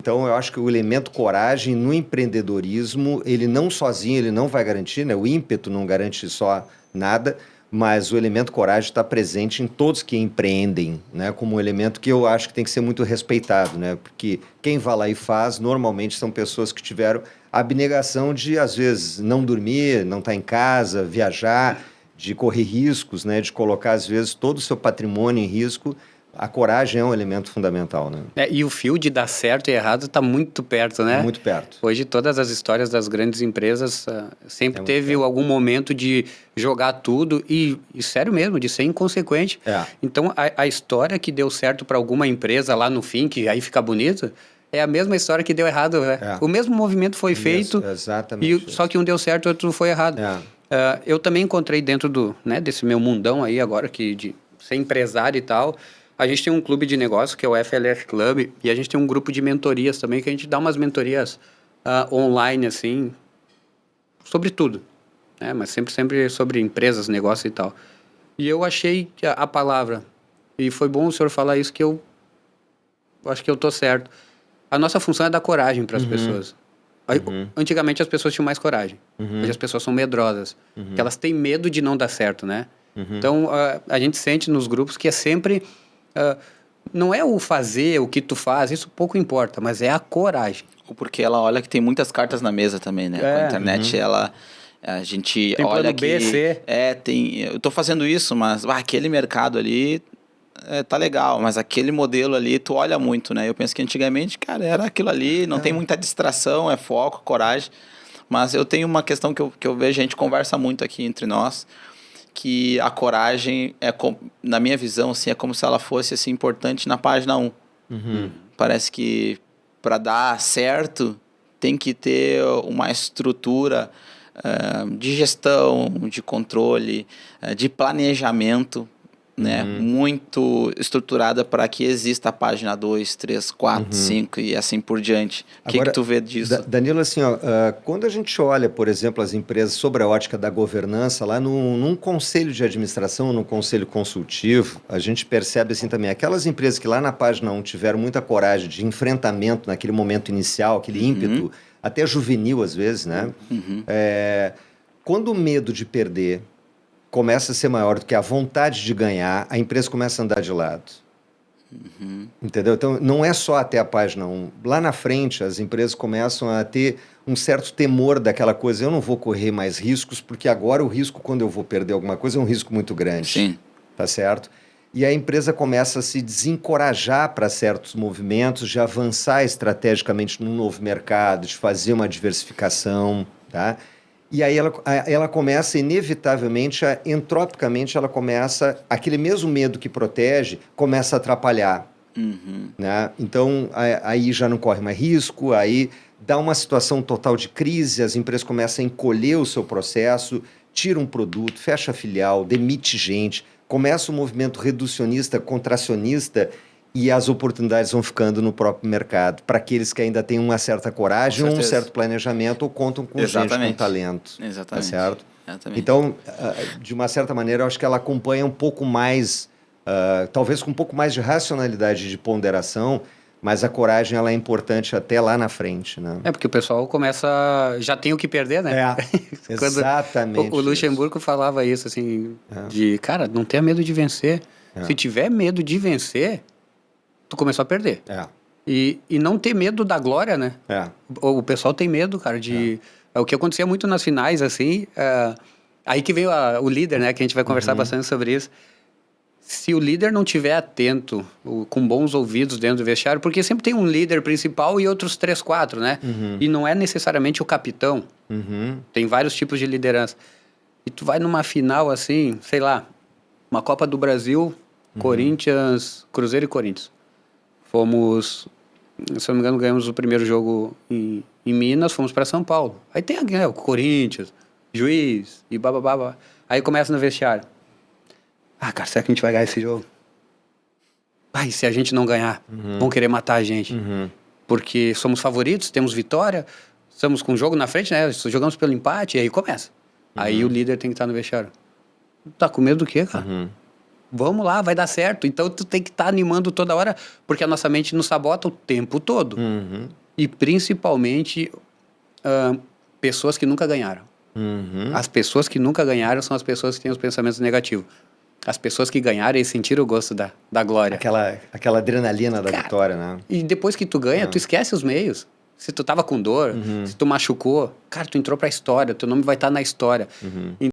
Então, eu acho que o elemento coragem no empreendedorismo, ele não sozinho, ele não vai garantir, né? O ímpeto não garante só nada, mas o elemento coragem está presente em todos que empreendem, né? Como um elemento que eu acho que tem que ser muito respeitado, né? Porque quem vai lá e faz, normalmente são pessoas que tiveram a abnegação de, às vezes, não dormir, não estar em casa, viajar, de correr riscos, né? De colocar, às vezes, todo o seu patrimônio em risco. A coragem é um elemento fundamental, né? E o fio de dar certo e errado está muito perto, né? Muito perto. Hoje, todas as histórias das grandes empresas sempre teve algum momento de jogar tudo e sério mesmo, de ser inconsequente. Então, a história que deu certo para alguma empresa lá no fim, que aí fica bonito, é a mesma história que deu errado, né? O mesmo movimento foi feito, exatamente só que um deu certo e outro foi errado. Eu também encontrei dentro desse meu mundão aí agora, de ser empresário e tal. A gente tem um clube de negócio, que é o FLF Club, e a gente tem um grupo de mentorias também, que a gente dá umas mentorias online, assim, sobre tudo, né? Mas sempre sobre empresas, negócio e tal. E eu achei que a palavra, e foi bom o senhor falar isso, que eu acho que eu tô certo. A nossa função é dar coragem para as pessoas. Antigamente as pessoas tinham mais coragem. Hoje as pessoas são medrosas. Porque elas têm medo de não dar certo, né? Então, a gente sente nos grupos que é sempre... não é o fazer, o que tu faz, isso pouco importa, mas é a coragem. Porque ela olha que tem muitas cartas na mesa também, né? Com a internet, a gente tem olha plano B, que... C. Eu tô fazendo isso, mas aquele mercado ali tá legal, mas aquele modelo ali tu olha muito, né? Eu penso que antigamente, cara, era aquilo ali, não tem muita distração, é foco, coragem. Mas eu tenho uma questão que eu vejo, a gente conversa muito aqui entre nós, que a coragem, na minha visão, assim, é como se ela fosse assim, importante na página 1. Parece que para dar certo tem que ter uma estrutura de gestão, de controle, de planejamento, né? Muito estruturada para que exista a página 2, 3, 4, 5 e assim por diante. O que tu vê disso? Danilo, assim, quando a gente olha, por exemplo, as empresas sobre a ótica da governança, lá num conselho de administração, num conselho consultivo, a gente percebe assim também, aquelas empresas que lá na página 1 tiveram muita coragem de enfrentamento naquele momento inicial, aquele ímpeto, até juvenil às vezes, né? Quando o medo de perder começa a ser maior do que a vontade de ganhar, a empresa começa a andar de lado. Entendeu? Então, não é só até a página 1. Lá na frente, as empresas começam a ter um certo temor daquela coisa. Eu não vou correr mais riscos, porque agora o risco, quando eu vou perder alguma coisa, é um risco muito grande. Sim. Tá certo? E a empresa começa a se desencorajar para certos movimentos, de avançar estrategicamente num novo mercado, de fazer uma diversificação, tá? E aí ela começa, inevitavelmente, entropicamente, ela começa, aquele mesmo medo que protege, começa a atrapalhar. Né? Então, aí já não corre mais risco, aí dá uma situação total de crise, as empresas começam a encolher o seu processo, tira um produto, fecha a filial, demite gente, começa um movimento reducionista, contracionista, e as oportunidades vão ficando no próprio mercado, para aqueles que ainda têm uma certa coragem, um certo planejamento, ou contam com gente com talento. Exatamente. Tá certo? Exatamente. Então, de uma certa maneira, eu acho que ela acompanha um pouco mais, talvez com um pouco mais de racionalidade e de ponderação, mas a coragem ela é importante até lá na frente, né? Porque o pessoal já tem o que perder, né? Exatamente. O Luxemburgo falava isso, assim, cara, não tenha medo de vencer. Se tiver medo de vencer, tu começou a perder. E não ter medo da glória, né? O pessoal tem medo, cara, o que acontecia muito nas finais, assim, aí que vem o líder, né? Que a gente vai conversar bastante sobre isso. Se o líder não tiver atento, com bons ouvidos dentro do vestiário, porque sempre tem um líder principal e outros 3, 4, né? E não é necessariamente o capitão. Tem vários tipos de liderança. E tu vai numa final, assim, sei lá, uma Copa do Brasil, Corinthians, Cruzeiro e Corinthians. Fomos, se eu não me engano, ganhamos o primeiro jogo em Minas, fomos para São Paulo. Aí tem o Corinthians, Juiz e bababá. Aí começa no vestiário. Cara, será que a gente vai ganhar esse jogo? E se a gente não ganhar? Vão querer matar a gente. Porque somos favoritos, temos vitória, estamos com o jogo na frente, né? Jogamos pelo empate, e aí começa. Aí o líder tem que estar no vestiário. Tá com medo do quê, cara? Vamos lá, vai dar certo. Então tu tem que estar animando toda hora, porque a nossa mente nos sabota o tempo todo. E principalmente pessoas que nunca ganharam. As pessoas que nunca ganharam são as pessoas que têm os pensamentos negativos. As pessoas que ganharam e sentiram o gosto da glória. Aquela adrenalina da vitória, né? E depois que tu ganha, tu esquece os meios. Se tu tava com dor, se tu machucou, cara, tu entrou pra história, teu nome vai estar na história.